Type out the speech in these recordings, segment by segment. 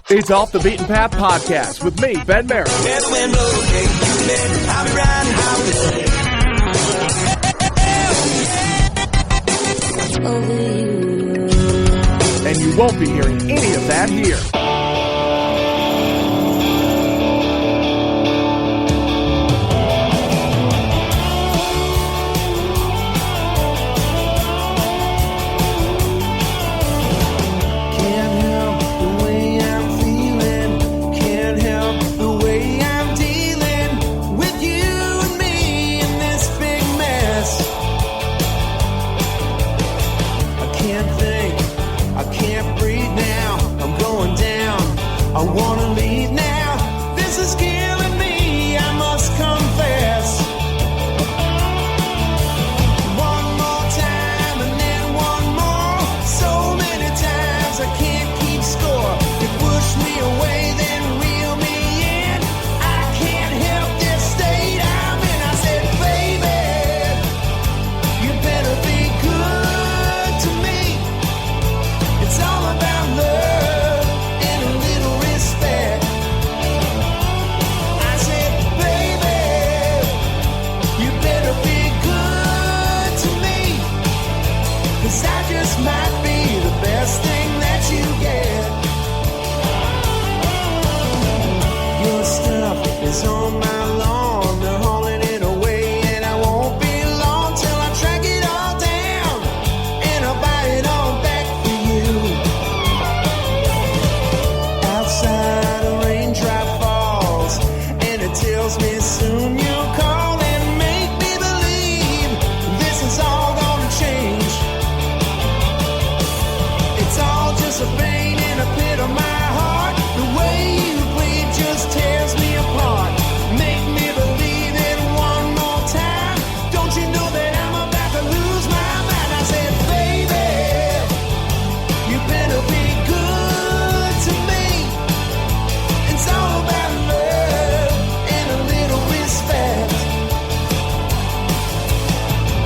It's Off the Beaten Path Podcast with me, Ben Merritt. And you won't be hearing any of that here. I wanna leave now, this is killing me, I must confess. One more time and then one more, so many times I can't keep score. You push me away, then reel me in, I can't help this state I'm in. I said, baby, you better be good to me, it's all about love. I just might be the best thing that you get. Your stuff is on my lawn, they're hauling it away, and I won't be long till I track it all down, and I'll buy it all back for you. Outside a raindrop falls, and it tells me soon you'll call and make me believe this is all gonna change. It's a pain in a pit of my heart. The way you bleed just tears me apart. Make me believe it one more time. Don't you know that I'm about to lose my mind? I said, baby, you better be good to me. It's all about love and a little respect.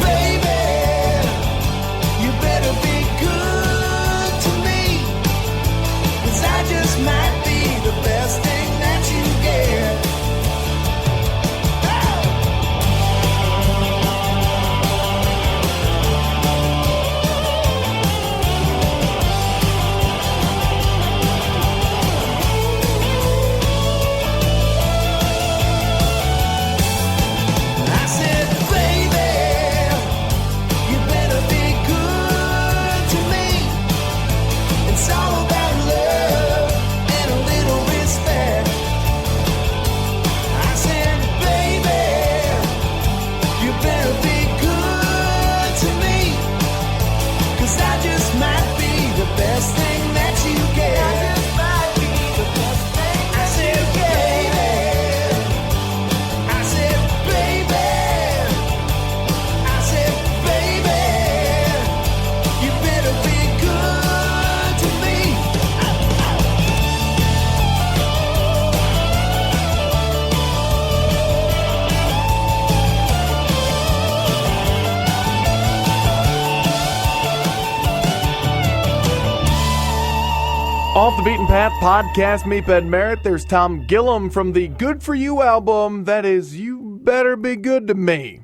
Baby, you better be good. I just might be the best thing that you get. I said, baby, you better be good to me. It's all about love. Best thing that you get. I just might be the best thing. I said, baby. I said, baby. I said, baby. You better be good to me. Off the Beaten Path Podcast, meet Ben Merritt. There's Tom Gillum from the Good For You album. That is, You Better Be Good to Me.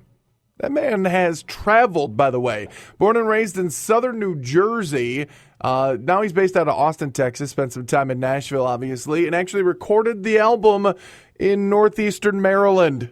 That man has traveled, by the way. Born and raised in southern New Jersey. Now he's based out of Austin, Texas. Spent some time in Nashville, obviously, and actually recorded the album in northeastern Maryland.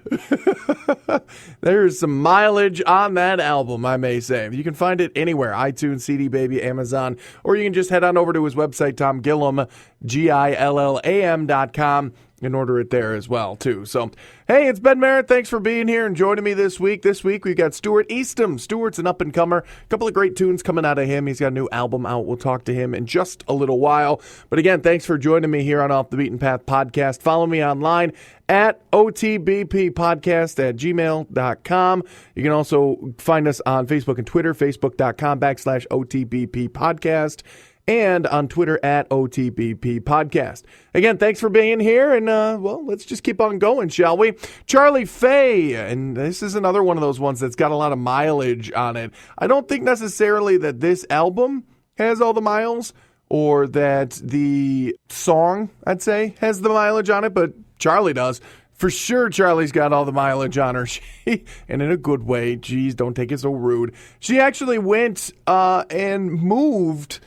There's some mileage on that album, I may say. You can find it anywhere, iTunes, CD Baby, Amazon, or you can just head on over to his website, TomGillam, GILLAM.com, and order it there as well, too. So, hey, it's Ben Merritt. Thanks for being here and joining me this week. This week, we've got Stewart Eastham. Stewart's an up-and-comer. A couple of great tunes coming out of him. He's got a new album out. We'll talk to him in just a little while. But again, thanks for joining me here on Off the Beaten Path Podcast. Follow me online at otbppodcast@gmail.com. You can also find us on Facebook and Twitter, facebook.com/OTBP Podcast. And on Twitter at OTBP Podcast. Again, thanks for being here, and let's just keep on going, shall we? Charlie Faye, and this is another one of those ones that's got a lot of mileage on it. I don't think necessarily that this album has all the miles, or that the song, I'd say, has the mileage on it, but Charlie does. For sure, Charlie's got all the mileage on her. And in a good way. Geez, don't take it so rude. She actually went and moved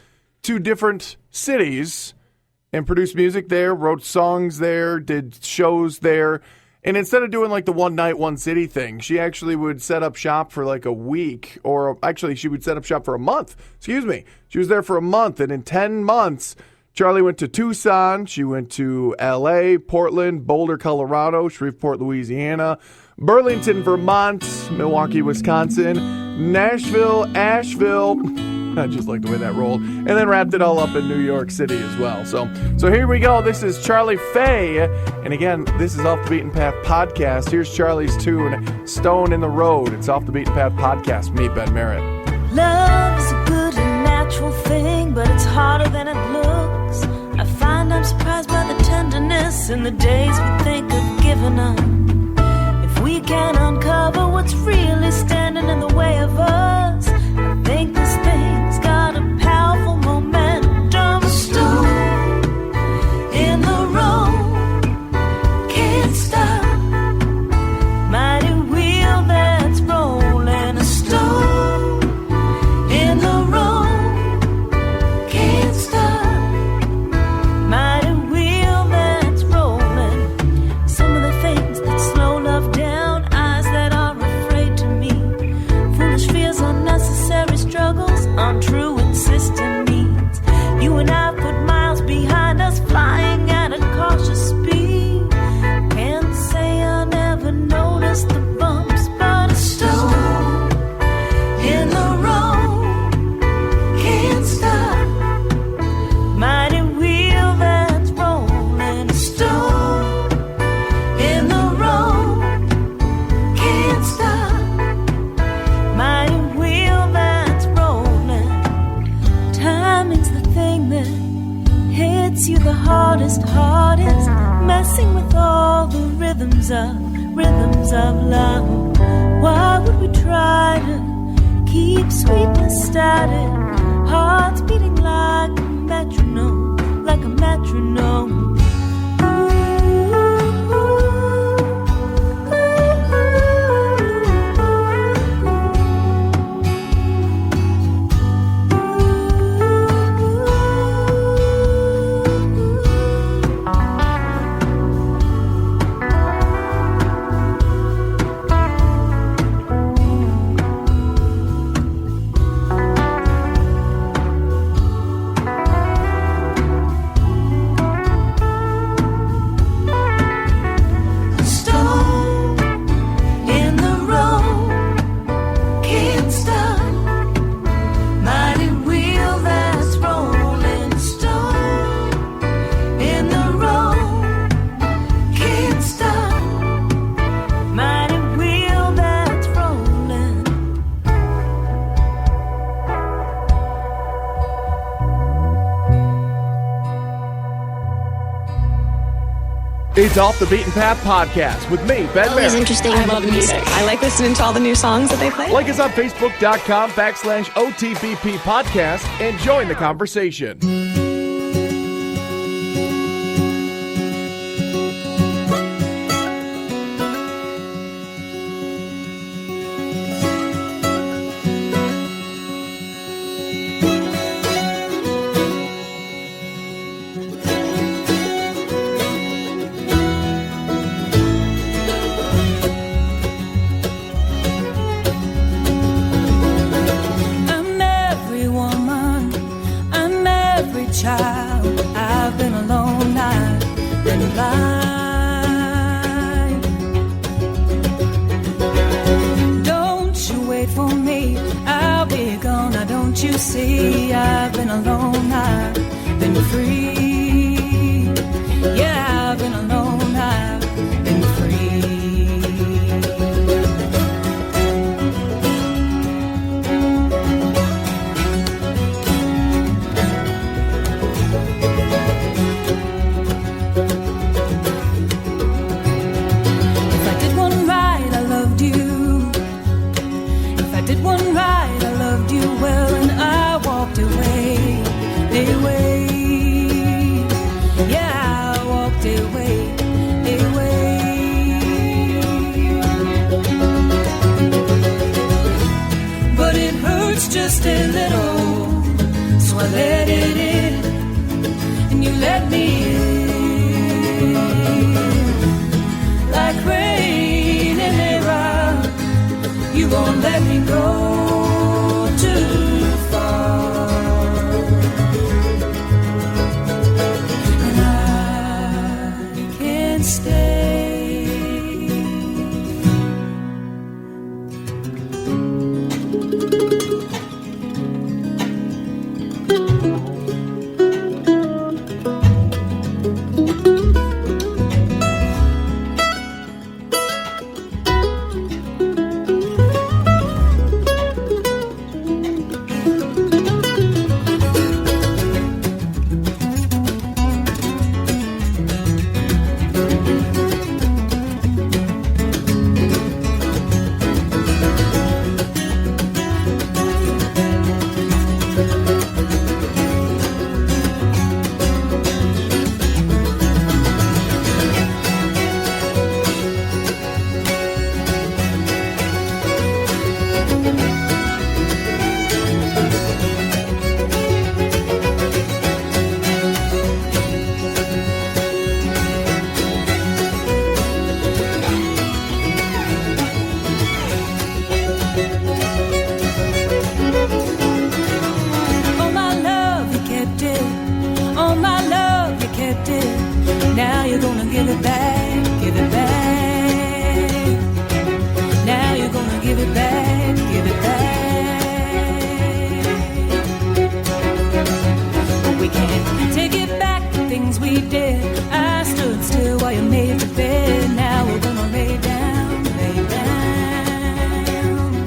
to different cities and produced music there, wrote songs there, did shows there. And instead of doing like the one night, one city thing, she actually would set up shop for like a week, or actually she would set up shop for a month. Excuse me. She was there for a month, and in 10 months, Charlie went to Tucson, she went to L.A., Portland, Boulder, Colorado, Shreveport, Louisiana, Burlington, Vermont, Milwaukee, Wisconsin, Nashville, Asheville. I just like the way that rolled. And then wrapped it all up in New York City as well. So here we go. This is Charlie Faye. And again, this is Off the Beaten Path Podcast. Here's Charlie's tune, Stone in the Road. It's Off the Beaten Path Podcast. Me, Ben Merritt. Love is a good and natural thing, but it's harder than it looks. I find I'm surprised by the tenderness in the days we think of giving up. If we can uncover what's really standing in the way of us, I think this thing's got a powerful momentum. A stone in the road can't stop. Mighty wheel that's rolling. A stone in the road can't stop. Mighty wheel that's rolling. Some of the things that slow love down, eyes that are afraid to meet, foolish fears, unnecessary struggles, untrue insistent needs. You and I put miles behind us, flying at a cautious speed. Can't say I never noticed the bumps, but a stone in the road can't stop. Mighty wheel that's rolling. A stone in the road can't stop. Mighty wheel that's rolling. Timing's the thing that hits you the hardest, messing with all the rhythms of love. Why would we try to keep sweetness static? Hearts beating like a metronome, like a metronome. It's Off the Beaten Path Podcast with me, Ben Always Merritt. interesting. I love music. I like listening to all the new songs that they play. Like us on Facebook.com/OTBP Podcast and join the conversation. Child, I've been alone, I've been blind. Don't you wait for me, I'll be gone. Now don't you see, I've been alone, I've been free. Yeah, I've been alone, I've been free. Did one right, I loved you well, and I walked away. let me in. Like rain in a rock, you won't let me go too far. And I can't stay. Now you're gonna give it back, give it back. Now you're gonna give it back, give it back. But we can't take it back, the things we did. I stood still while you made the bed. Now we're gonna lay down, lay down.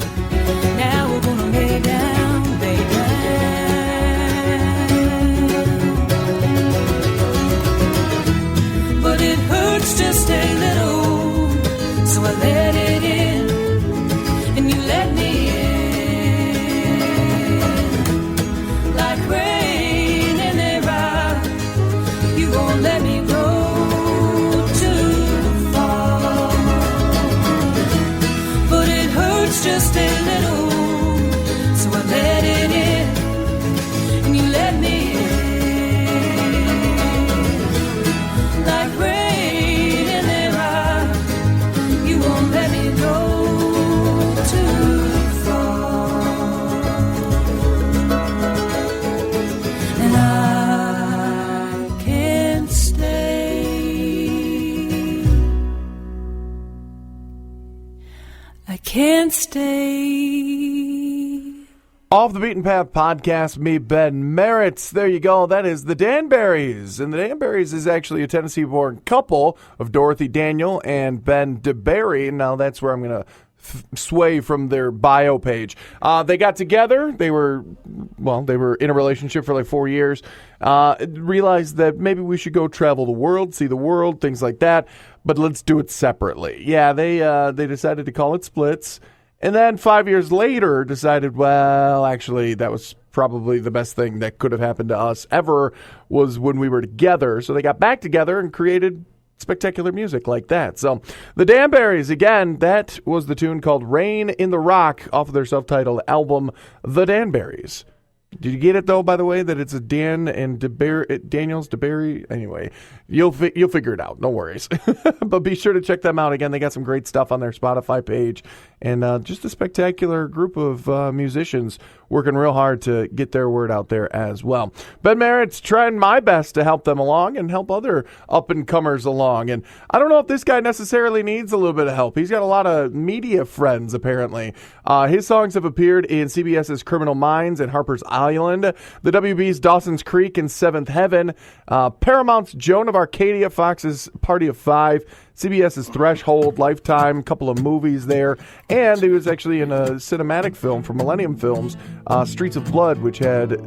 Now we're gonna lay down, lay down. But it hurts just a little, so I let it in, and you let me in. Like rain in a rock, you won't let me go too far. But it hurts just a little, so I let it in, and you let me in. Like rain in a rock, you won't let me go too far. And I can't stay. I can't stay. Off the Beaten Path podcast, me, Ben Merritt. There you go. That is the Danberries. And the Danberries is actually a Tennessee-born couple of Dorothy Daniel and Ben DeBerry. Now, that's where I'm going to sway from their bio page. They got together. They were in a relationship for like 4 years. Realized that maybe we should go travel the world, see the world, things like that. But let's do it separately. Yeah, they decided to call it splits. And then 5 years later decided, well, actually, that was probably the best thing that could have happened to us ever was when we were together. So they got back together and created spectacular music like that. So the Danberries, again, that was the tune called Rain in the Rock off of their self-titled album, The Danberries. Did you get it, though, by the way, that it's a Dan and Daniels, DeBerry? Anyway, you'll figure it out. No worries. But be sure to check them out. Again, they got some great stuff on their Spotify page. And just a spectacular group of musicians working real hard to get their word out there as well. Ben Merritt's trying my best to help them along and help other up-and-comers along. And I don't know if this guy necessarily needs a little bit of help. He's got a lot of media friends, apparently. His songs have appeared in CBS's Criminal Minds and Harper's Island, the WB's Dawson's Creek and Seventh Heaven, Paramount's Joan of Arcadia, Fox's Party of Five, CBS's Threshold, Lifetime, a couple of movies there, and he was actually in a cinematic film from Millennium Films, Streets of Blood, which had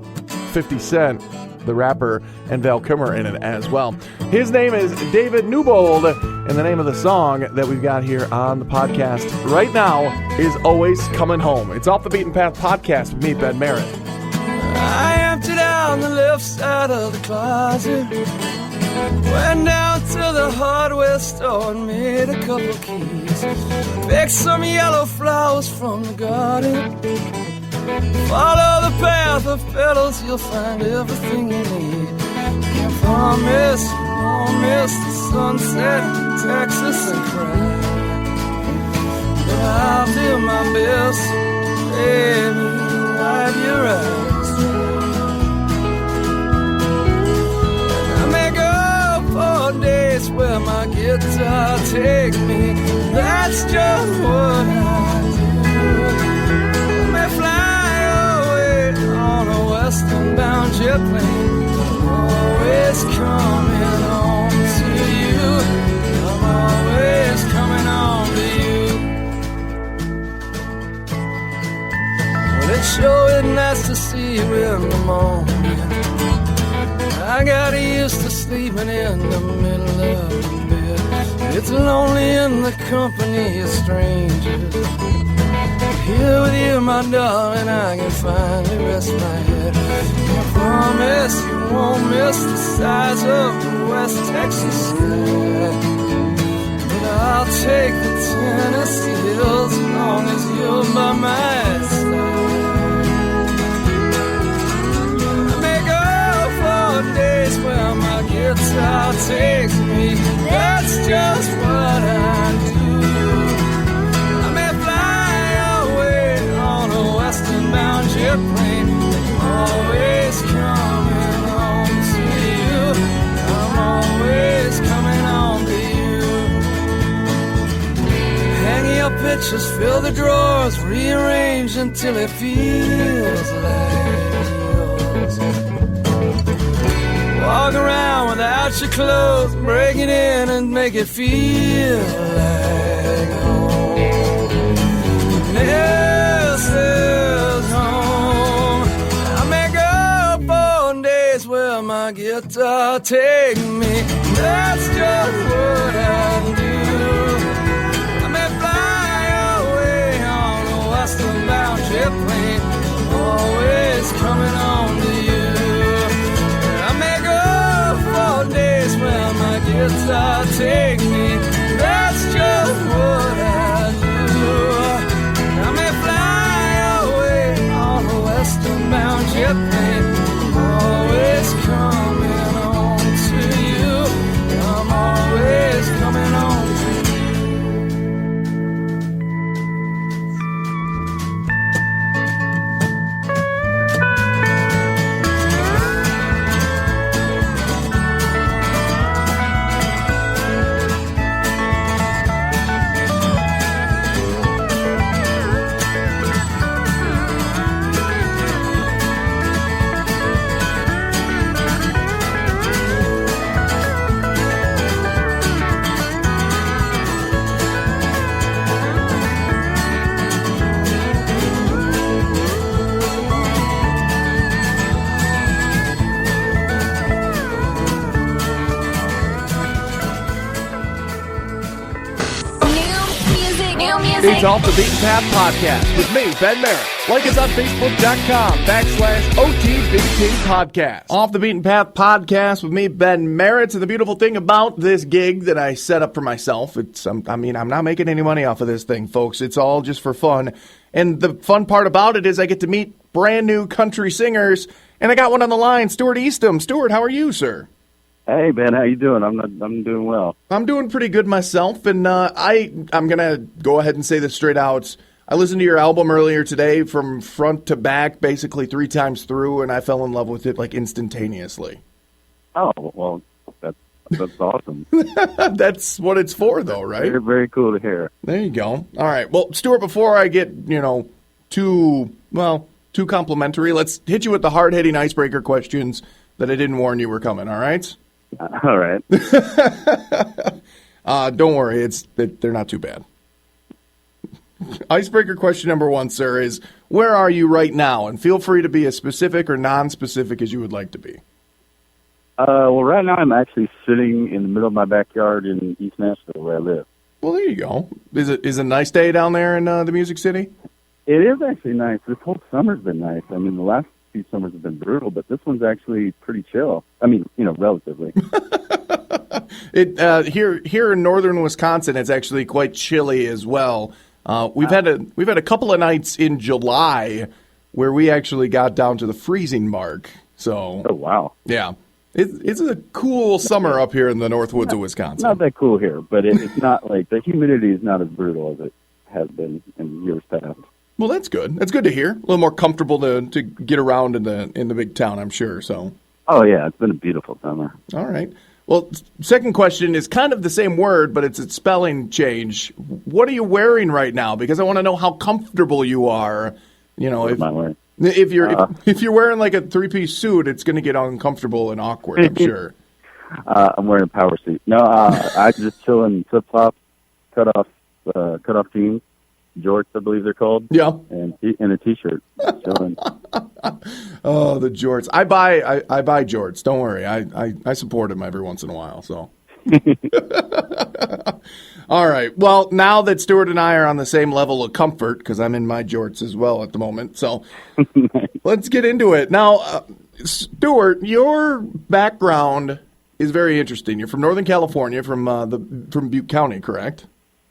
50 Cent, the rapper, and Val Kilmer in it as well. His name is David Newbold, and the name of the song that we've got here on the podcast right now is Always Coming Home. It's Off the Beaten Path podcast with me, Ben Merritt. I emptied out the left side of the closet, went down to the hardware store and made a couple keys, picked some yellow flowers from the garden, follow the path of petals, you'll find everything you need. Can't promise you won't miss the sunset in Texas and cry. But I'll do my best, baby, to wipe your eyes dry. And I may go for days where my guitar takes me. That's just what I do. I may fly away on a western-bound jet plane. Always coming home to you. I'm always coming home to you. Well, it sure is nice to see you in the morning. I got used to sleeping in the middle of the bed. It's lonely in the company of strangers. Here with you, my darling, I can finally rest my head. I promise you won't miss the size of the West Texas sky. But I'll take the Tennessee hills as long as you're by my side. I may go for days where my guitar takes me. That's just what I do. Western-bound jet plane, always coming home to you. I'm always coming home to you. Hang your pictures, fill the drawers, rearrange until it feels like yours. Walk around without your clothes, break it in and make it feel like home. This is home. I may go for days where my guitar take me. That's just what I do. I may fly away on a western-bound jet plane, always coming home to you. I may go for days where my guitar take me. That's just what I do. I may fly away on a western-bound jet plane, always coming home to you. I'm always coming home to you. It's Off the Beaten Path Podcast with me, Ben Merritt. Like us on Facebook.com/OTBP Podcast. Off the Beaten Path Podcast with me, Ben Merritt. And the beautiful thing about this gig that I set up for myself, I'm not making any money off of this thing, folks. It's all just for fun. And the fun part about it is I get to meet brand new country singers. And I got one on the line, Stewart Eastham. Stewart, how are you, sir? Hey, Ben, how you doing? I'm doing well. I'm doing pretty good myself, and I'm going to go ahead and say this straight out. I listened to your album earlier today from front to back, basically 3 times through, and I fell in love with it like instantaneously. Oh, well, that's awesome. That's what it's for, though, right? Very, very cool to hear. There you go. All right. Well, Stewart, before I get, too complimentary, let's hit you with the hard-hitting icebreaker questions that I didn't warn you were coming, all right? All right. Don't worry, they're not too bad. Icebreaker question number 1, sir, is where are you right now? And feel free to be as specific or non-specific as you would like to be. Well, right now I'm actually sitting in the middle of my backyard in East Nashville, where I live. Well, there you go. Is it a nice day down there in the Music City? It is actually nice. This whole summer's been nice. I mean, the last few summers have been brutal, but this one's actually pretty chill. I mean, relatively. Here in northern Wisconsin, it's actually quite chilly as well. We've had a couple of nights in July where we actually got down to the freezing mark. So, oh wow, yeah. It's a cool summer up here in the north woods of Wisconsin. Not that cool here, but it's not like the humidity is not as brutal as it has been in years past. Well, that's good. That's good to hear. A little more comfortable to get around in the big town, I'm sure. So. Oh yeah, it's been a beautiful summer. All right. Well, second question is kind of the same word, but it's a spelling change. What are you wearing right now? Because I want to know how comfortable you are. You know, if you're wearing like a 3-piece suit, it's going to get uncomfortable and awkward, I'm sure. I'm wearing a power suit. No, I just chill in flip flops, cut off jeans, jorts, I believe they're called. Yeah, and a t-shirt. Chilling. Oh, the jorts! I buy jorts. Don't worry, I support them every once in a while. So. All right. Well, now that Stewart and I are on the same level of comfort, because I'm in my jorts as well at the moment, so let's get into it. Now, Stewart, your background is very interesting. You're from Northern California, from Butte County, correct?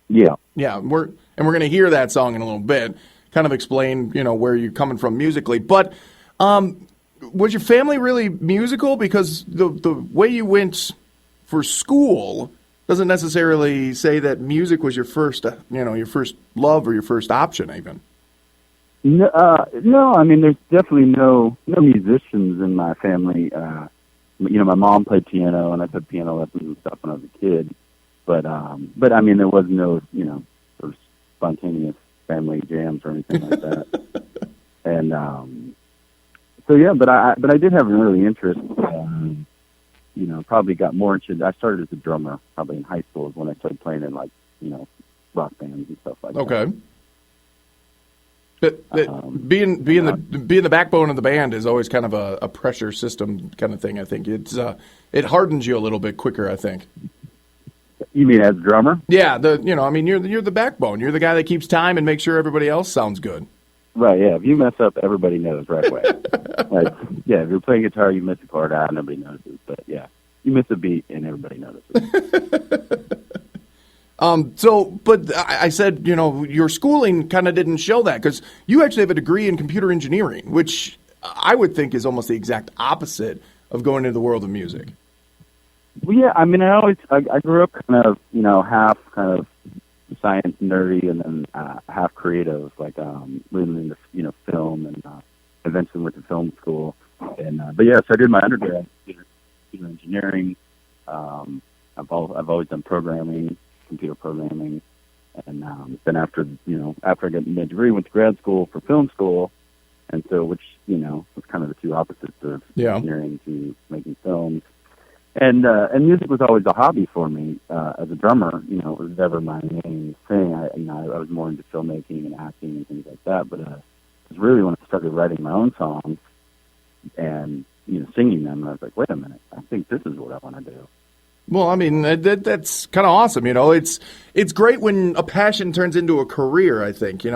Yeah. Yeah. We're going to hear that song in a little bit. Kind of explain, where you're coming from musically, but was your family really musical? Because the way you went for school doesn't necessarily say that music was your first, your first love or your first option, even. No, I mean, there's definitely no musicians in my family. My mom played piano, and I took piano lessons and stuff when I was a kid. But I mean, there was no, sort of spontaneous family jams or anything like that. And so yeah, but I did have an early interest. Probably got more interested. I started as a drummer probably in high school is when I started playing in rock bands and stuff like that. Okay. But being the backbone of the band is always kind of a pressure system kind of thing. I think it hardens you a little bit quicker. I think. You mean as a drummer? Yeah. You're the backbone. You're the guy that keeps time and makes sure everybody else sounds good. Right, yeah. If you mess up, everybody knows right away. If you're playing guitar, you miss a chord, nobody notices. But yeah, you miss a beat, and everybody notices. But I said, your schooling kind of didn't show that, because you actually have a degree in computer engineering, which I would think is almost the exact opposite of going into the world of music. Well, yeah, I mean, I grew up kind of, half kind of science nerdy and then half creative, like really into film, and eventually went to film school. And but yeah, so I did my undergrad in computer engineering. I've always done programming, computer programming, and then after I got my degree, went to grad school for film school, and so which was kind of the two opposites of engineering to making films. And music was always a hobby for me as a drummer. It was never my main thing. I was more into filmmaking and acting and things like that. But it was really when I started writing my own songs and singing them, and I was like, wait a minute, I think this is what I want to do. Well, I mean, that's kind of awesome. It's great when a passion turns into a career. I think.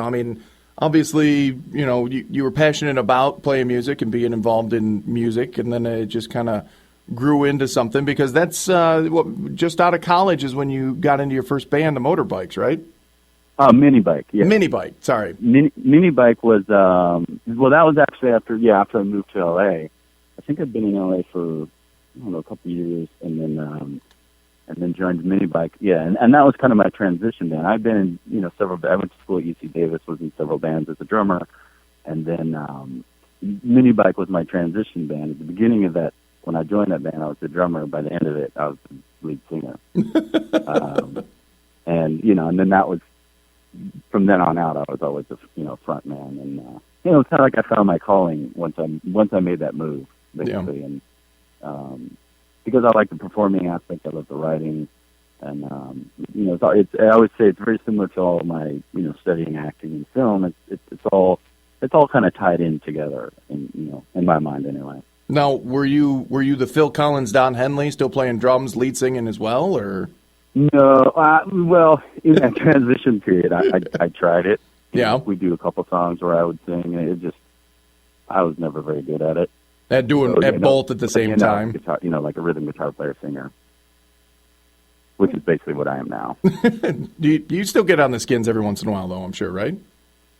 Obviously, you were passionate about playing music and being involved in music, and then it just kind of grew into something, because that's just out of college is when you got into your first band, the Motorbikes, right? Mini Bike, yeah. Mini Bike, sorry. Mini Bike was that was actually after I moved to LA. I think I'd been in LA for a couple of years, and then joined Mini Bike. Yeah, and that was kind of my transition band. I've been in several. I went to school at UC Davis, was in several bands as a drummer, and then Mini Bike was my transition band. At the beginning of that, when I joined that band, I was the drummer. By the end of it, I was the lead singer. And then that was, from then on out, I was always a front man. And it's kind of like I found my calling once I made that move, basically. Yeah. And because I like the performing aspect, I love the writing, and I always say it's very similar to all of my studying acting and film. It's all kind of tied in together, in my mind anyway. Now, were you the Phil Collins, Don Henley, still playing drums, lead singing as well, or? No, well, in that transition period, I tried it. We do a couple songs where I would sing, and I was never very good at it. Both at the same time? Guitar, like a rhythm guitar player singer, which is basically what I am now. Do you still get on the skins every once in a while, though, I'm sure, right?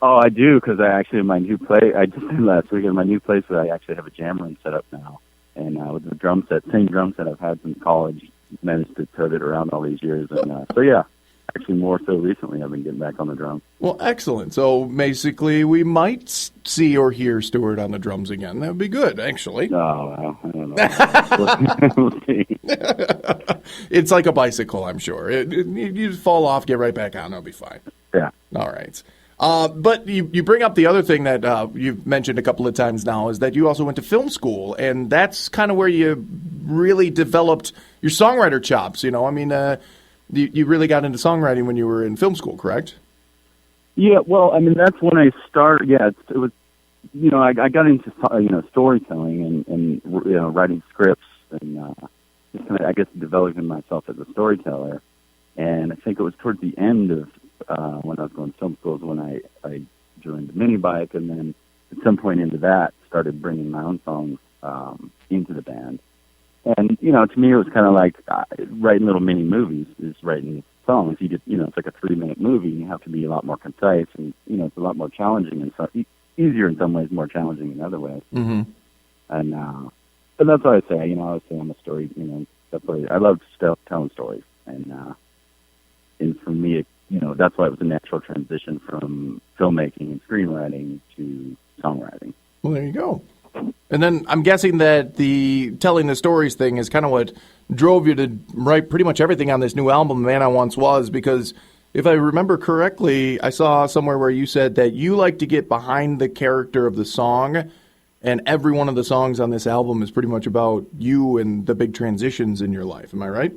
Oh, I do, because I actually, my new place, I just did last week, in my new place, where I actually have a jam room set up now. and with the drum set, same drum set I've had since college, managed to tote it around all these years. And so, yeah, actually more so recently I've been getting back on the drums. Well, excellent. So basically we might see or hear Stewart on the drums again. That would be good, actually. Oh, well, I don't know. We'll see. It's like a bicycle, I'm sure. You just fall off, get right back on, it'll be fine. Yeah. All right. But you bring up the other thing that you've mentioned a couple of times now is that you also went to film school, and that's kind of where you really developed your songwriter chops. You know, I mean, you really got into songwriting when you were in film school, correct? Yeah, well, I mean, that's when I started. Yeah, it was, you know, I got into, storytelling and writing scripts and just kind of, I guess, developing myself as a storyteller. And I think it was towards the end of when I was going to film school is when I joined the mini bike, and then at some point into that started bringing my own songs into the band. And, you know, to me it was kind of like writing little mini movies is writing songs. You get, you know, it's like a 3-minute movie. You have to be a lot more concise, and, you know, it's a lot more challenging and so easier in some ways, more challenging in other ways. Mm-hmm. And but that's what I say. You know, I always say I'm a story. You know, that's what I love telling stories, and for me, you know, that's why it was a natural transition from filmmaking and screenwriting to songwriting. Well, there you go. And then I'm guessing that the telling the stories thing is kind of what drove you to write pretty much everything on this new album, Man I Once Was, because if I remember correctly, I saw somewhere where you said that you like to get behind the character of the song, and every one of the songs on this album is pretty much about you and the big transitions in your life. Am I right?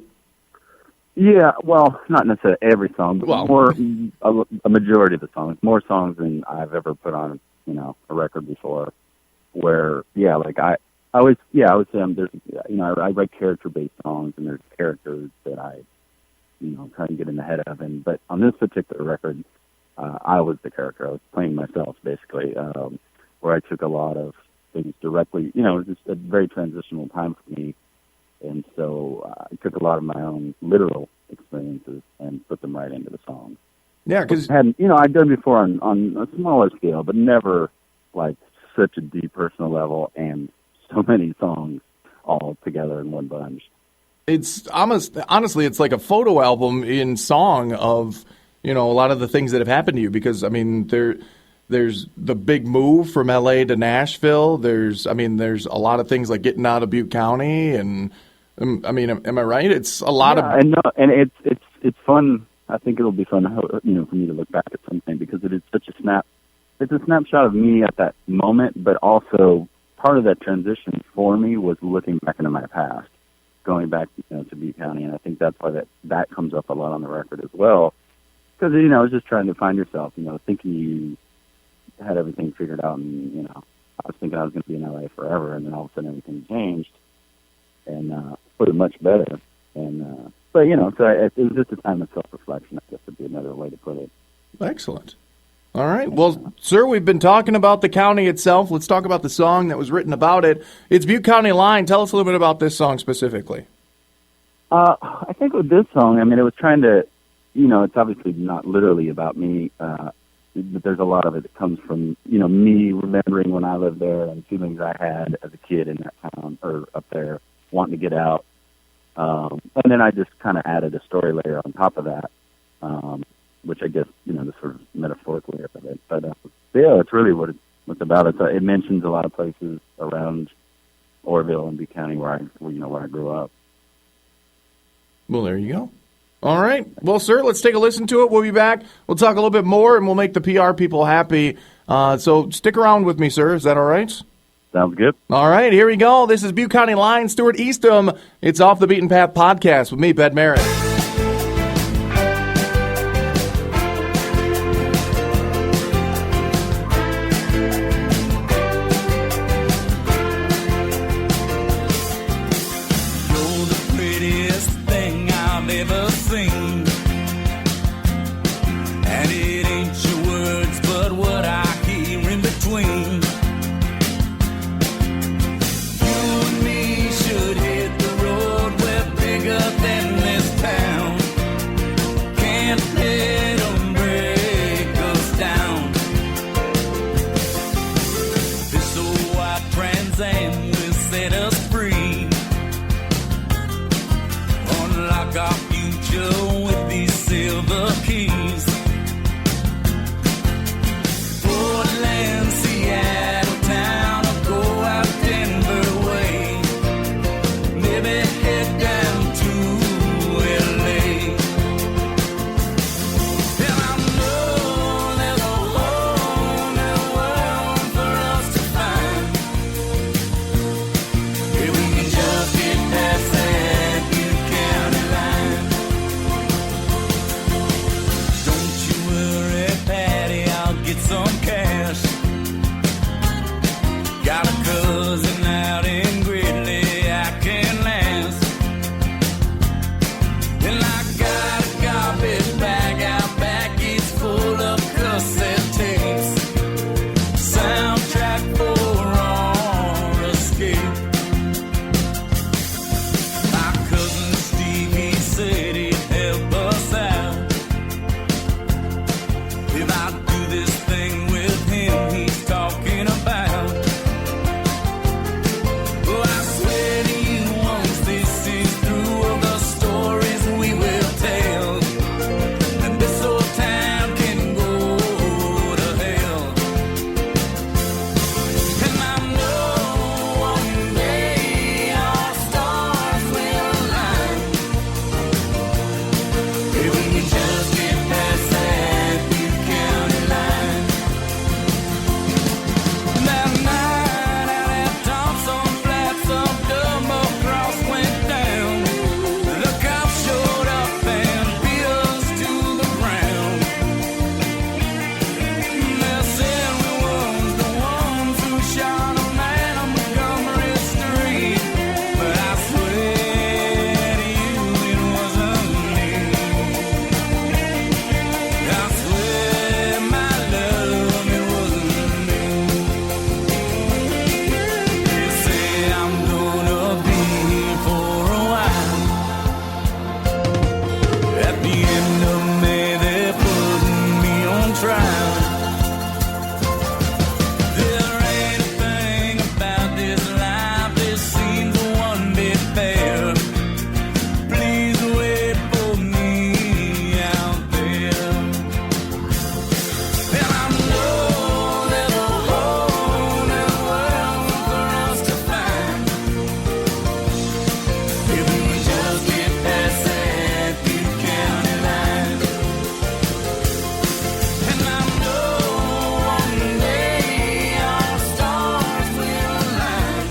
Yeah, well, not necessarily every song, but Well, a majority of the songs, more songs than I've ever put on, you know, a record before. Where, yeah, like I would say there's, you know, I write character-based songs, and there's characters that I, you know, try and get in the head of. But on this particular record, I was the character. I was playing myself, basically, where I took a lot of things directly. You know, it was just a very transitional time for me. And so I took a lot of my own literal experiences and put them right into the song. Yeah, because I'd done before on a smaller scale, but never like such a deep personal level and so many songs all together in one bunch. it's honestly, it's like a photo album in song of, you know, a lot of the things that have happened to you. Because I mean, there's the big move from LA to Nashville. There's a lot of things like getting out of Butte County, and I mean, am I right? It's a lot of. I know, and it's fun. I think it'll be fun, you know, for me to look back at something, because it is such a snap. It's a snapshot of me at that moment, but also part of that transition for me was looking back into my past, going back, you know, to Butte County, and I think that's why that comes up a lot on the record as well, because, you know, it's just trying to find yourself, you know, thinking you had everything figured out, and, you know, I was thinking I was going to be in LA forever, and then all of a sudden everything changed, and for the much better, and but, you know, so it was just a time of self-reflection, I guess would be another way to put it. Excellent. All right. Well, sir, we've been talking about the county itself. Let's talk about the song that was written about it. It's Butte County Line. Tell us a little bit about this song specifically. I think with this song, I mean, it was trying to, you know, it's obviously not literally about me, but there's a lot of it that comes from, you know, me remembering when I lived there and feelings I had as a kid in that town, or up there, wanting to get out. And then I just kind of added a story layer on top of that, which I guess, you know, the sort of metaphoric layer of it. But yeah, it's really what it's about. It mentions a lot of places around Orville and Butte County where I grew up. Well, there you go. All right. Well, sir, let's take a listen to it. We'll be back. We'll talk a little bit more, and we'll make the PR people happy. So stick around with me, sir. Is that all right? Sounds good. All right, here we go. This is Butte County Line, Stewart Eastham. It's Off the Beaten Path podcast with me, Ben Merritt. You're the prettiest thing I've ever seen, and it ain't your words, but what I hear in between. You and me should hit the road. We're bigger than this town. unlock our future with these silver keys. Portland, Seattle town, or go out Denver way. Maybe head down to LA. And I know there's a whole new world for us to find. If we can just get past that Butte County line. Don't you worry, Patty, I'll get some cash. Got a cousin out in Gridley, I can last. And I got a garbage bag out back, it's full of cassette tapes. Soundtrack for our escape. My cousin Steve, he said he'd help us out. If I do this thing with him he's talking about. Oh, I swear to you once this is through, all the stories we will tell. And this old town can go to hell. And I know one day our stars will align. If we can just get past that Butte County line. That night out at Thompson Flats, a double cross went down. The cops showed up and beat us to the ground. They said we was the ones who shot a man on Montgomery Street. But I swear to you it wasn't me. I swear, my love, it wasn't me. They say I'm gonna be here for a while. At the end of May, they're putting me on trial. There ain't a thing about this life that seems one bit fair. Please wait for me out there. And I know there's a whole new world for us to find. If we can just get past that Butte County line. And I know one day our stars will align.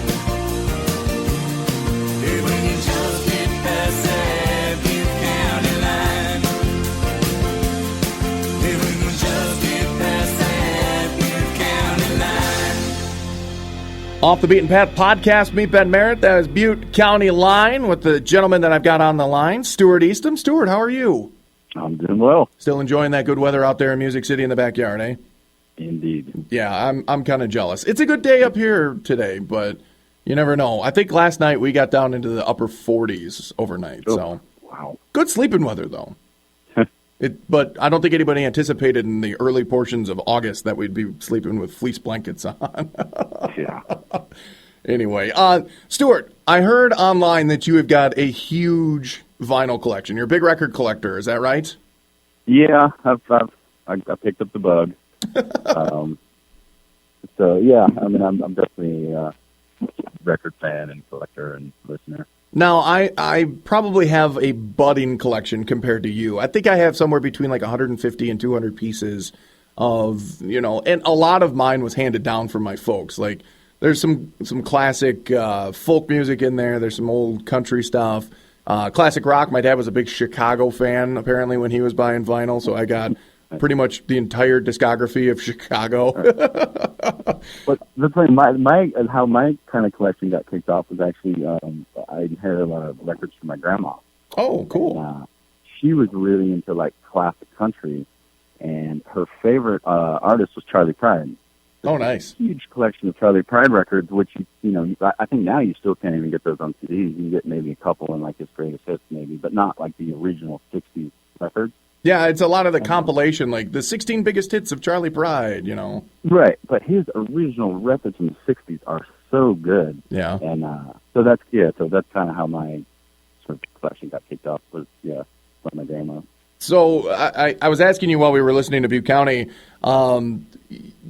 If we can just get past that Butte County line. If we can just get past that Butte County line. Off the Beaten Path podcast, meet Ben Merritt. That is Butte County Line with the gentleman that I've got on the line, Stewart Eastham. Stewart, how are you? I'm doing well. Still enjoying that good weather out there in Music City in the backyard, eh? Indeed. Yeah, I'm kind of jealous. It's a good day up here today, but you never know. I think last night we got down into the upper 40s overnight, so Wow. good sleeping weather though. But I don't think anybody anticipated in the early portions of August that we'd be sleeping with fleece blankets on. Yeah. Anyway, Stewart, I heard online that you have got a huge vinyl collection. You're a big record collector, is that right? Yeah, I picked up the bug. So yeah, I mean, I'm definitely a record fan and collector and listener. Now, I probably have a budding collection compared to you. I think I have somewhere between like 150 and 200 pieces of, and a lot of mine was handed down from my folks. Like, there's some classic folk music in there. There's some old country stuff. Classic rock. My dad was a big Chicago fan, apparently, when he was buying vinyl, so I got pretty much the entire discography of Chicago. But the thing, how my kind of collection got kicked off was actually I inherited a lot of records from my grandma. Oh, cool. And, she was really into like classic country, and her favorite artist was Charlie Pride. Oh, nice. Huge collection of Charlie Pride records, which I think now you still can't even get those on CDs. You can get maybe a couple in like his greatest hits, maybe, but not like the original '60s records. Yeah, it's a lot of the compilation, like the 16 biggest hits of Charlie Pride, Right, but his original records from the '60s are so good. Yeah. And so that's kind of how my sort of collection got kicked off. Was So I was asking you while we were listening to Butte County,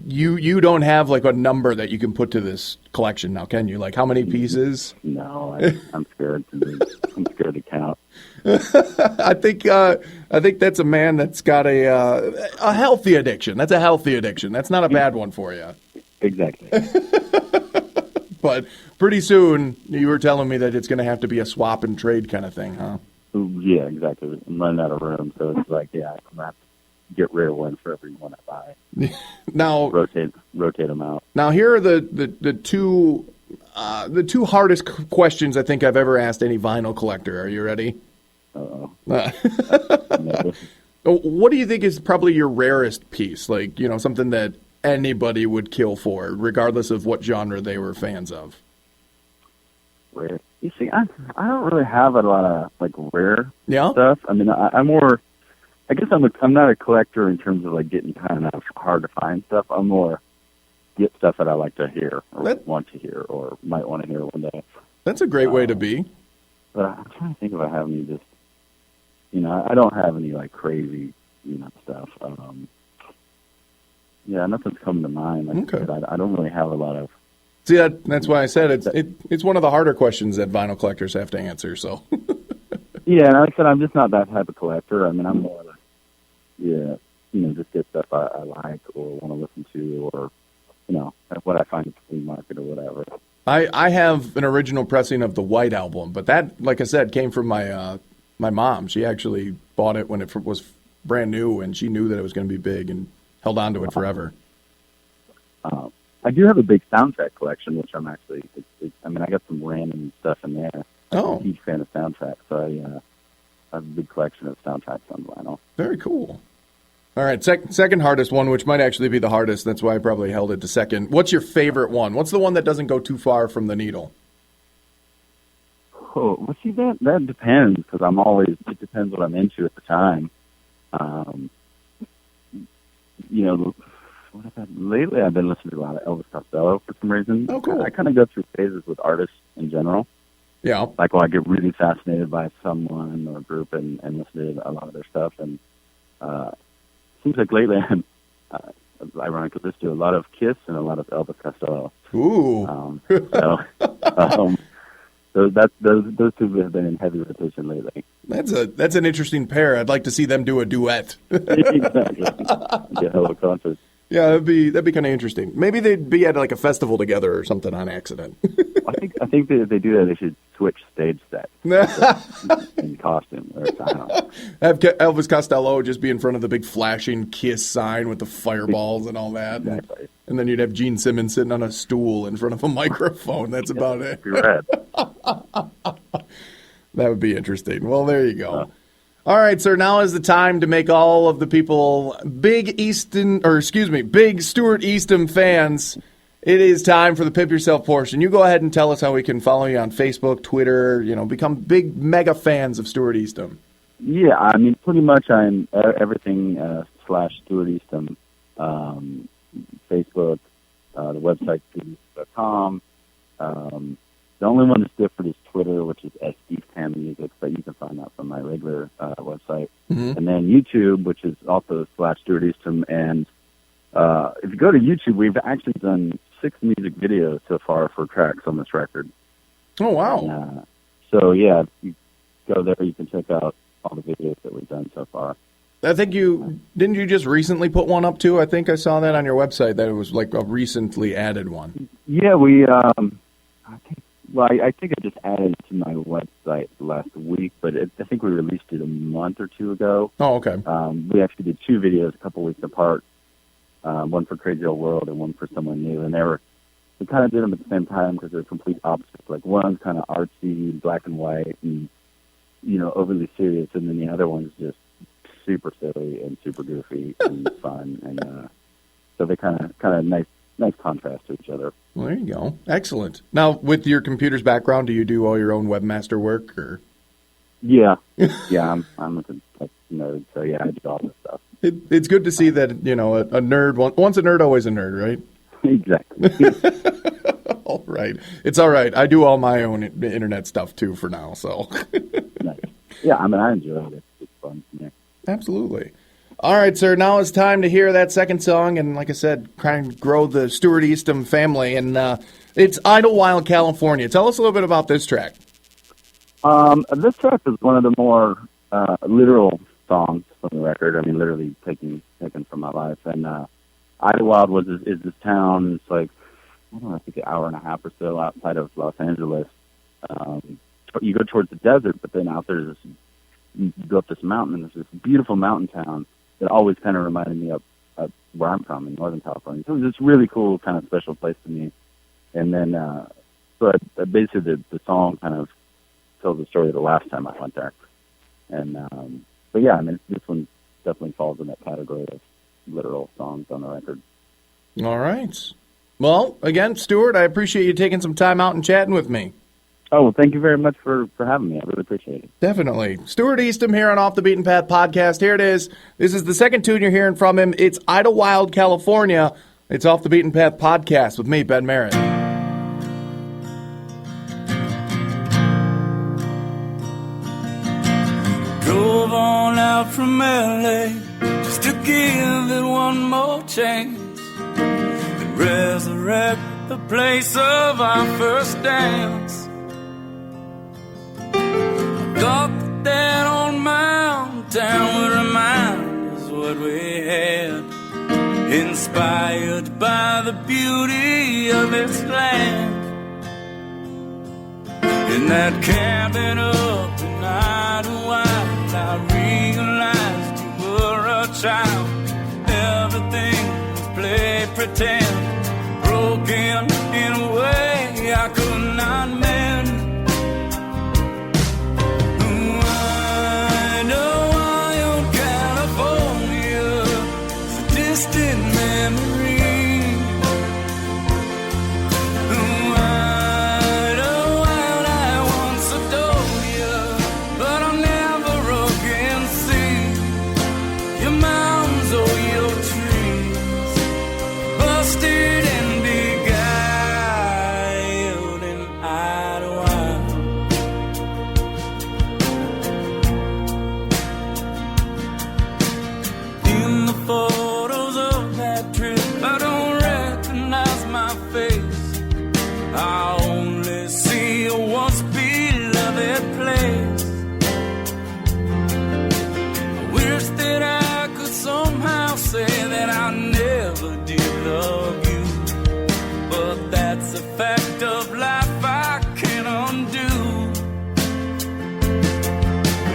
you don't have like a number that you can put to this collection now, can you? Like how many pieces? No, I'm scared. I'm scared to count. I think that's a man that's got a healthy addiction. That's a healthy addiction. That's not a bad one for you. Exactly. But pretty soon, you were telling me that it's going to have to be a swap and trade kind of thing, huh? Yeah, exactly. I'm running out of room, so it's like, yeah, I'm gonna have to get rid of one for every one I buy. Now rotate them out. Now here are the two hardest questions I think I've ever asked any vinyl collector. Are you ready? Uh-oh. What do you think is probably your rarest piece? Like, something that anybody would kill for, regardless of what genre they were fans of. Rare. You see, I don't really have a lot of like rare Yeah? stuff. I mean, I'm more. I guess I'm not a collector in terms of like getting kind of hard to find stuff. I'm more get stuff that I like to hear or want to hear or might want to hear one day. That's a great way to be. But I'm trying to think if I have any just, I don't have any like crazy, stuff. Yeah, nothing's coming to mind. Like I said, I don't really have a lot of. See, that's why I said it's one of the harder questions that vinyl collectors have to answer. So. Yeah, and like I said, I'm just not that type of collector. I mean, I'm more like, just get stuff I like or want to listen to, or what I find at the flea market or whatever. I have an original pressing of the White Album, but that, like I said, came from my mom. She actually bought it when it was brand new, and she knew that it was going to be big and held on to it forever. I do have a big soundtrack collection, which I'm actually, I got some random stuff in there. Oh. I'm a huge fan of soundtracks, so I have a big collection of soundtracks on vinyl. Very cool. All right, second hardest one, which might actually be the hardest. That's why I probably held it to second. What's your favorite one? What's the one that doesn't go too far from the needle? Oh, well, see, that depends, because it depends what I'm into at the time. Lately I've been listening to a lot of Elvis Costello for some reason. Oh, cool. I kind of go through phases with artists in general. Yeah. Like when I get really fascinated by someone or a group and listen to a lot of their stuff. And seems like lately I'm, ironically, listening to a lot of Kiss and a lot of Elvis Costello. Ooh. Those two have been in heavy rotation lately. That's an interesting pair. I'd like to see them do a duet. Exactly. Get hell of a concert. Yeah, that'd be kind of interesting. Maybe they'd be at like a festival together or something on accident. I think that if they do that, they should switch stage sets in costume. Or, I don't know. Have Elvis Costello just be in front of the big flashing Kiss sign with the fireballs and all that. Exactly. And then you'd have Gene Simmons sitting on a stool in front of a microphone. That's about it. Be red. That would be interesting. Well, there you go. All right, sir. Now is the time to make all of the people big Stewart Eastham fans. It is time for the Pimp Yourself portion. You go ahead and tell us how we can follow you on Facebook, Twitter, become big mega fans of Stewart Eastham. Yeah, I mean, pretty much I'm everything /Stewart Eastham. Facebook, the website, StewartEastham.com. The only one that's different is Twitter, which is @Eastham Music, but you can find that from my regular website. Mm-hmm. And then YouTube, which is also /Stewart Eastham. And if you go to YouTube, we've actually done 6 music videos so far for tracks on this record. Oh, wow. And, so, yeah, if you go there, you can check out all the videos that we've done so far. I think didn't you just recently put one up too? I think I saw that on your website, that it was like a recently added one. Yeah, we, I think I just added it to my website last week, but I think we released it a month or two ago. Oh, okay. We actually did 2 videos a couple weeks apart, one for Crazy Old World and one for Someone New, and we kind of did them at the same time because they're complete opposites. Like one's kind of artsy, black and white, and overly serious, and then the other one's just super silly and super goofy and fun, and so they kind of nice contrast to each other. Well, there you go. Excellent. Now, with your computer's background, do you do all your own webmaster work, or? Yeah, I'm a tech nerd, so yeah, I do all this stuff. It's good to see that a nerd once a nerd, always a nerd, right? Exactly. All right. It's all right. I do all my own internet stuff too for now, so. Nice. Yeah, I mean, I enjoy it. It's fun. Yeah. Absolutely. All right, sir. Now it's time to hear that second song, and like I said, trying to grow the Stewart Eastham family, and it's Idlewild, California. Tell us a little bit about this track. This track is one of the more literal songs from the record. I mean, literally taken from my life. And Idlewild is this town. It's like, I don't know, I think an hour and a half or so outside of Los Angeles. You go towards the desert, but then out there's this, you go up this mountain, and there's this beautiful mountain town that always kind of reminded me of where I'm from in Northern California. So it was this really cool, kind of special place to me. And then, basically the song kind of tells the story of the last time I went there. And, but yeah, I mean, this one definitely falls in that category of literal songs on the record. All right. Well, again, Stewart, I appreciate you taking some time out and chatting with me. Oh, well, thank you very much for having me. I really appreciate it. Definitely. Stewart Eastham here on Off the Beaten Path podcast. Here it is. This is the second tune you're hearing from him. It's Idlewild, California. It's Off the Beaten Path podcast with me, Ben Merritt. Drove on out from L.A. just to give it one more chance and resurrect the place of our first dance. I thought that old mountain town would remind us what we had, inspired by the beauty of its land. In that cabin up in Idlewild, I realized you were a child. Everything was play pretend, broken in a way I could not mend. I know Idlewild, California is a distant memory.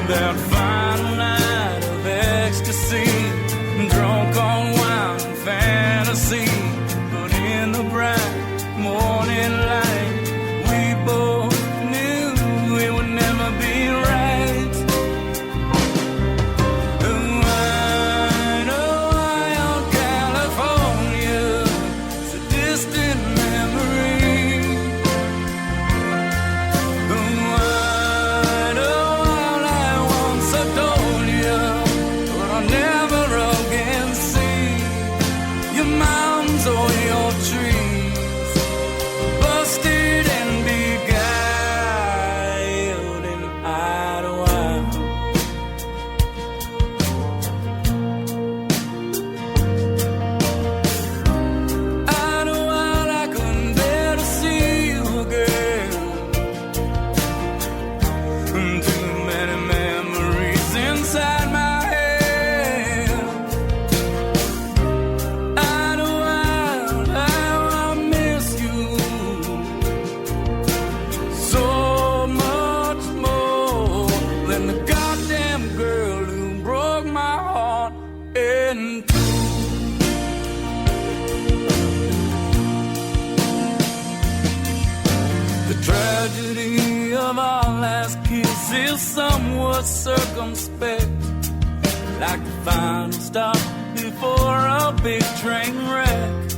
That final night of ecstasy, drunk on wine and fantasy, but in the bright morning light, we both knew it would never be right. Idlewild, California, it's a distant memory. Somewhat circumspect, like the final stop before a big train wreck.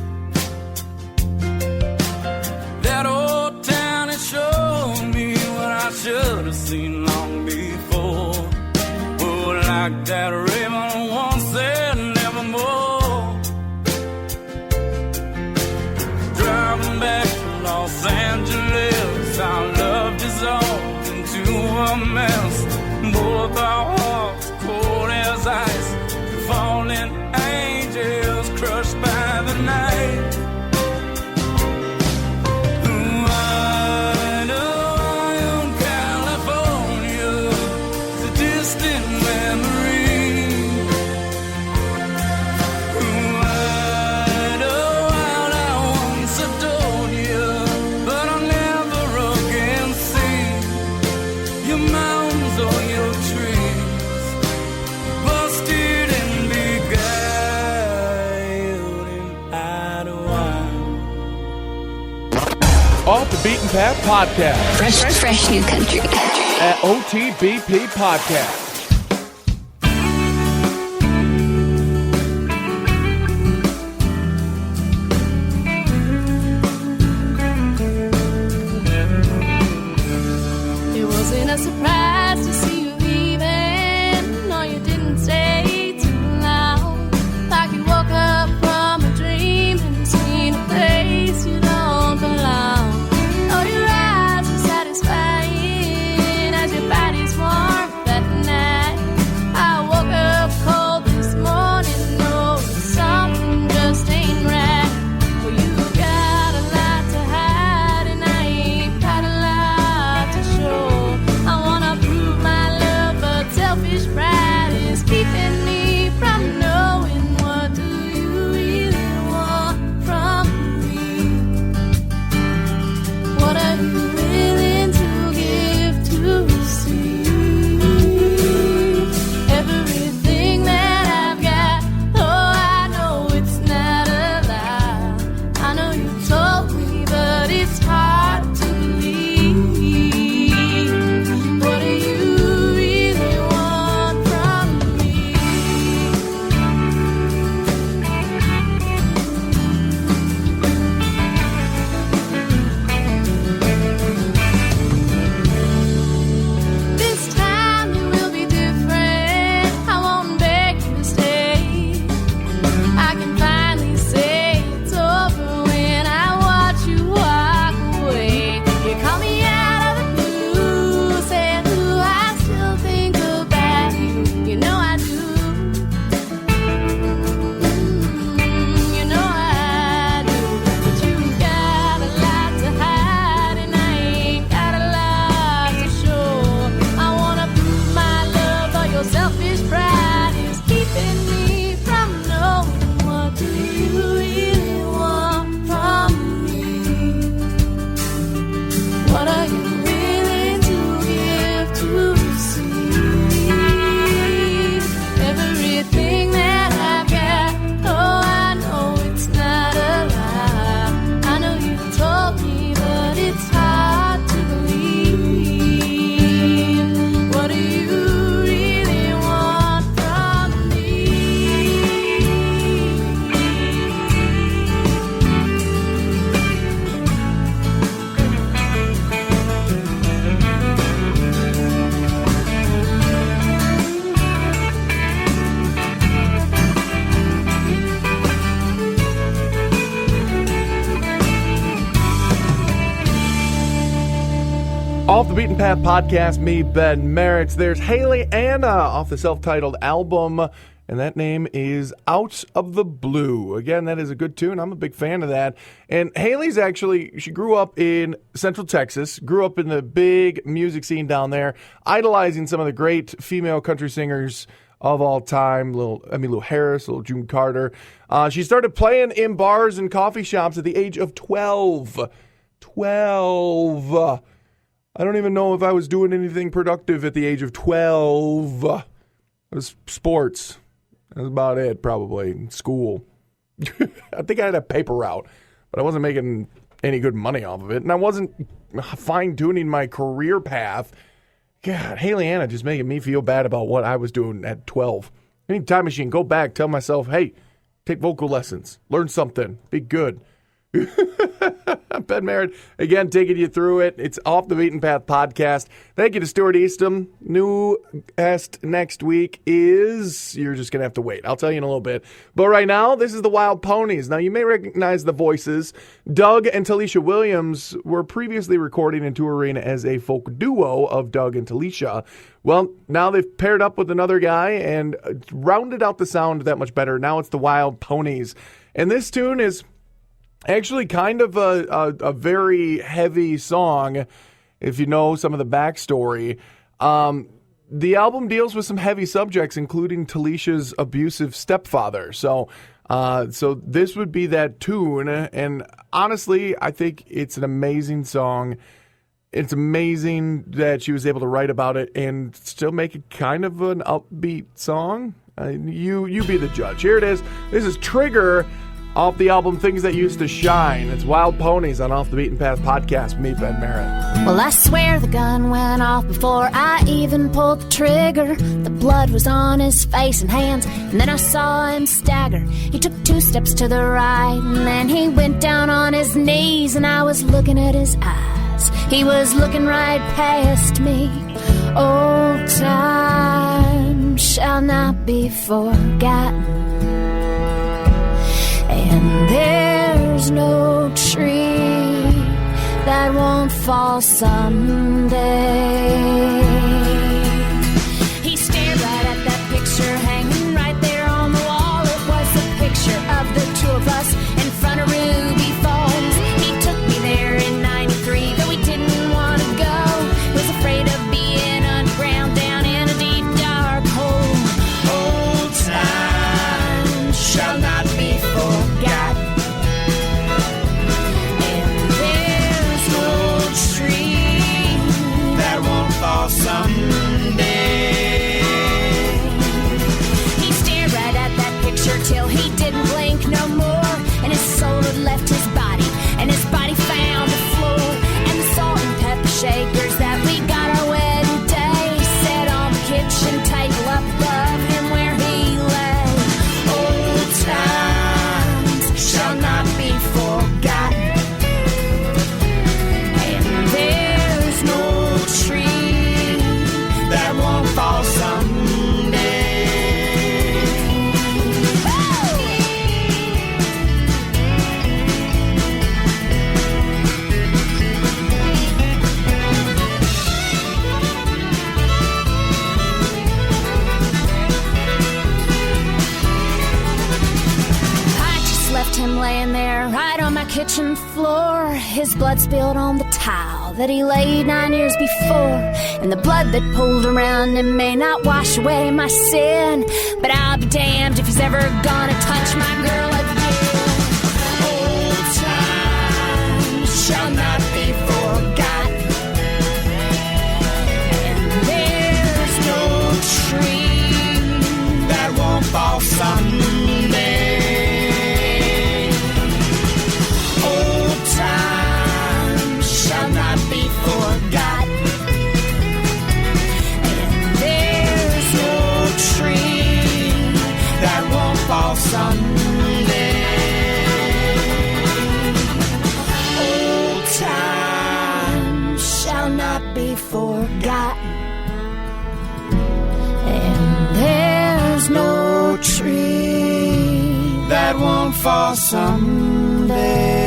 That old town has shown me what I should have seen long before. Oh, like that Raymond once said, nevermore. Driving back to Los Angeles, our love dissolved into a mess. Both our hearts cold as ice. distant memory. I know I once adored you, but I'll never again see your mountains or your trees busted and beguiled in Idlewild. Off the Beaten Path Podcast Fresh new country. at OTBP Podcast. It wasn't a surprise to see you leaving. No, you didn't stay too long. Like you woke up from a dream and seen a place you don't belong. Oh, your eyes were satisfying as your body's warm that night. I woke up cold this morning. No, something just ain't right. Well, you got a lot to hide and I ain't got a lot to show. I wanna prove my love, but selfish pride is keeping me from knowing what do you really want from me. What are you willing to give to receive? Everything that I've got, oh, I know it's not a lie. I know you told me, but it's hard to believe. What do you really want from me? This time it will be different. I won't beg you to stay. I can finally say it's over when I watch you walk away. You call me out of the blue, saying, "Ooh, I still think about you." You know I do. You know I do. But you got a lot to hide and I ain't got a lot to show. I wanna prove my love, but your selfish pride is keeping me from knowing what do you really want from me. What are you willing to give to receive? Everything that I've got, oh, I know it's not a lie. I know you told me, but it's hard to believe. What do you really want from me? Off the Beaten Path Podcast, me, Ben Merritt. There's Haley Anna off the self-titled album, and that name is Out of the Blue. Again, that is a good tune. I'm a big fan of that. And Haley's actually, she grew up in Central Texas, grew up in the big music scene down there, idolizing some of the great female country singers of all time, Lil Harris, Lil June Carter. She started playing in bars and coffee shops at the age of 12. 12. I don't even know if I was doing anything productive at the age of 12. It was sports. That was about it, probably. School. I think I had a paper route, but I wasn't making any good money off of it, and I wasn't fine-tuning my career path. God, Haley Anna just making me feel bad about what I was doing at 12. I need a time machine, go back, tell myself, hey, take vocal lessons, learn something, be good. Ben Merritt, again, taking you through it. It's Off the Beaten Path Podcast. Thank you to Stewart Eastham. New guest next week is, you're just going to have to wait. I'll tell you in a little bit. But right now, this is the Wild Ponies. Now, you may recognize the voices. Doug and Talisha Williams were previously recording and touring as a folk duo of Doug and Talisha. Well, now they've paired up with another guy and rounded out the sound that much better. Now it's the Wild Ponies. And this tune is actually kind of a very heavy song, if you know some of the backstory. the album deals with some heavy subjects, including Talicia's abusive stepfather. So this would be that tune. And honestly, I think it's an amazing song. It's amazing that she was able to write about it and still make it kind of an upbeat song. You be the judge. Here it is. This is Trigger off the album Things That Used to Shine. It's Wild Ponies on Off the Beaten Path podcast. Me, Ben Merritt. Well, I swear the gun went off before I even pulled the trigger. The blood was on his face and hands, and then I saw him stagger. He took 2 steps to the right, and then he went down on his knees, and I was looking at his eyes. He was looking right past me. Old time shall not be forgotten, and there's no tree that won't fall someday. He stared right at that picture hanging right there on the wall. It was a picture of the two of us in front of Ruby Falls. He took me there in 93, though he didn't want to go. He was afraid of being underground down in a deep dark hole. Old time shall not be forgotten, and there's no tree that won't fall someday. He stared right at that picture till he didn't blink no more, and his soul had left his body, and his body found the floor. And the salt and pepper shakers that we got our wedding day set on the kitchen table up above him where he lay. Old times shall not be forgotten, and there's no tree that won't fall someday. I just left him laying there right on my kitchen floor. His blood spilled on the tile that he laid 9 years before, and the blood that pooled around him may not wash away my sin, but I'll be damned if he's ever gonna touch my girl again. Old times shall not be forgotten, and there's no tree that won't fall someday. Old times shall not be forgotten, and there's no tree that won't fall someday. Old times shall not be forgotten, and there's no tree that won't fall someday.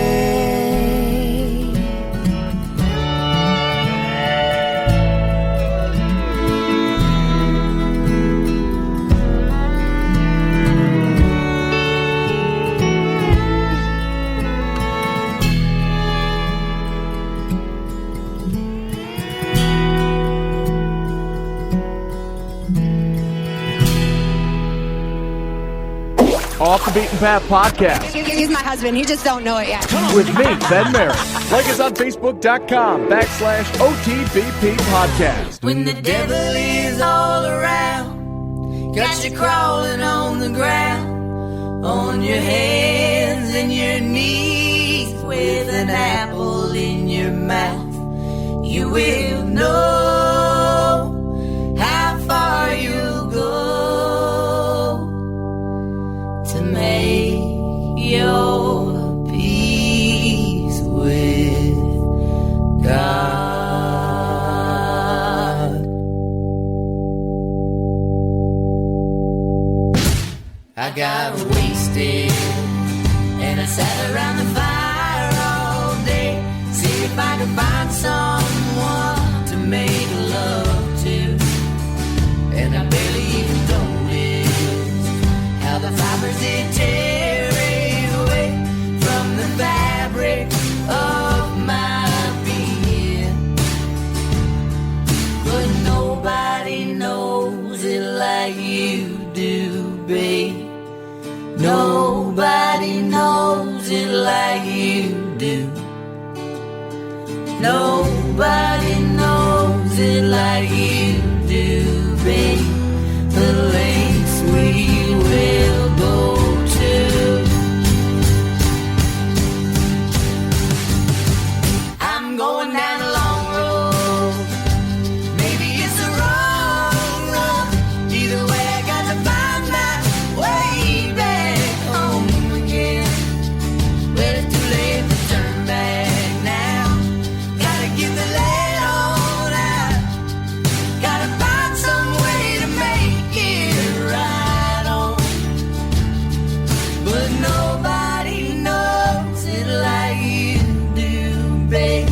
Off the Beaten Path podcast He's my husband. You just don't know it yet. with me, Ben Merritt. Like us on Facebook.com/OTBP podcast. When the devil is all around, got you crawling on the ground, on your hands and your knees, with an apple in your mouth, you will know how far you'll go to make your peace with God. I got wasted and I sat around the fire all day, see if I could find someone to make love to, and I barely even noticed how the fibers did tear away from the fabric of my being. But nobody knows like you do, babe. Nobody knows it like you do. Nobody knows it like you do, babe. The lengths we will go to. I'm going down a long road. Maybe it's the wrong road. Either way, I got to find my way back home again. Well, it's too late to turn back now. Gotta get the lead on out. Gotta find some way to make it right on. But nobody knows it like you do, babe.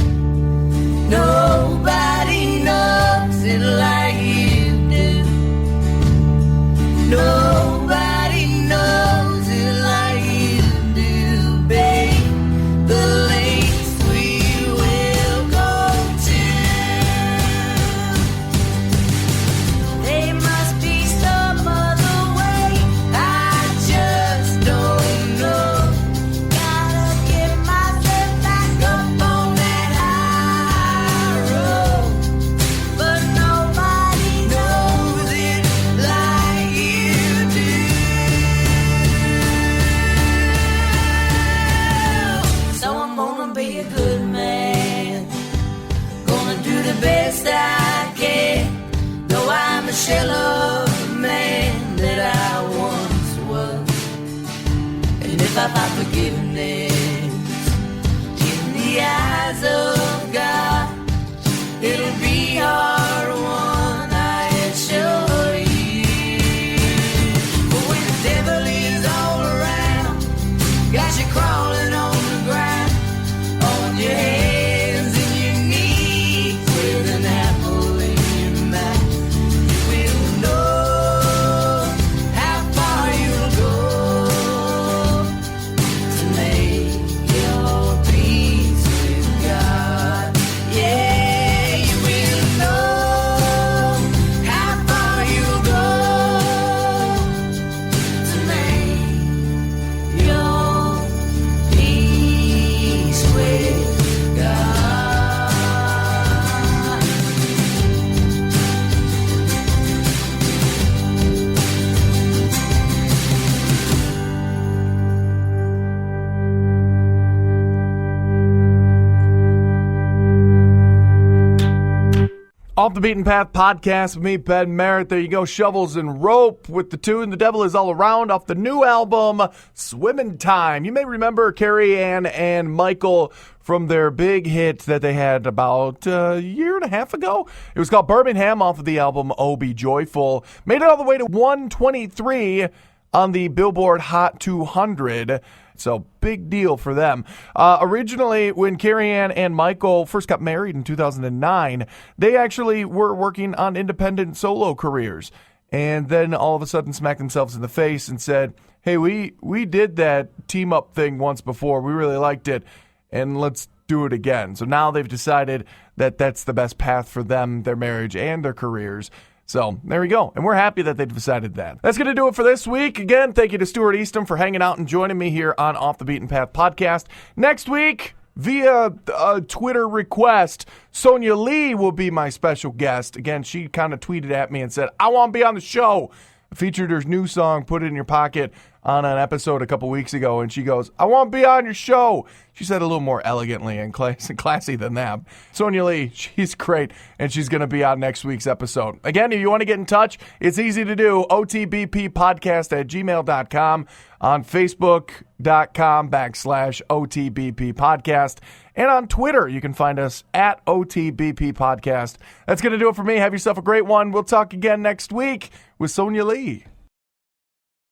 Nobody knows it like you do. Nobody knows it like you do, babe. The lengths we will go to. They must be some other way. I just don't know. Gotta get myself back up on that high road. But nobody knows it like you do. So I'm gonna be a good man. Gonna do the best I can. Though I'm a shell of the man that I once was. And if I find forgiveness in the eyes of God, it'll be hard won, I assure you. But when the devil is all around, got you crawling on the ground, on your hands and your knees, with an apple in your mouth, you will know how far you'll go to make your peace with God. Yeah, you will know how far you'll go to make your peace with God. Off the Beaten Path podcast with me, Ben Merritt. There you go, Shovels and Rope with the tune The Devil Is All Around off the new album, Swimmin' Time. You may remember Carrie Ann and Michael from their big hit that they had about a year and a half ago. It was called Birmingham off of the album Oh Be Joyful. Made it all the way to 123 on the Billboard Hot 200. So big deal for them. Originally, when Carrie Ann and Michael first got married in 2009, they actually were working on independent solo careers. And then all of a sudden smacked themselves in the face and said, hey, we did that team up thing once before. We really liked it. And let's do it again. So now they've decided that that's the best path for them, their marriage, and their careers. So there we go. And we're happy that they've decided that. That's going to do it for this week. Again, thank you to Stewart Eastham for hanging out and joining me here on Off the Beaten Path podcast. Next week, via Twitter request, Sonia Lee will be my special guest. Again, she kind of tweeted at me and said, I want to be on the show. Featured her new song, Put It In Your Pocket, on an episode a couple weeks ago, and she goes, I want to be on your show. She said a little more elegantly and classy than that. Sonia Lee, she's great, and she's going to be on next week's episode. Again, if you want to get in touch, it's easy to do. OTBP podcast at gmail.com, on Facebook.com/OTBP podcast, and on Twitter, you can find us at OTBP podcast. That's going to do it for me. Have yourself a great one. We'll talk again next week with Sonia Lee.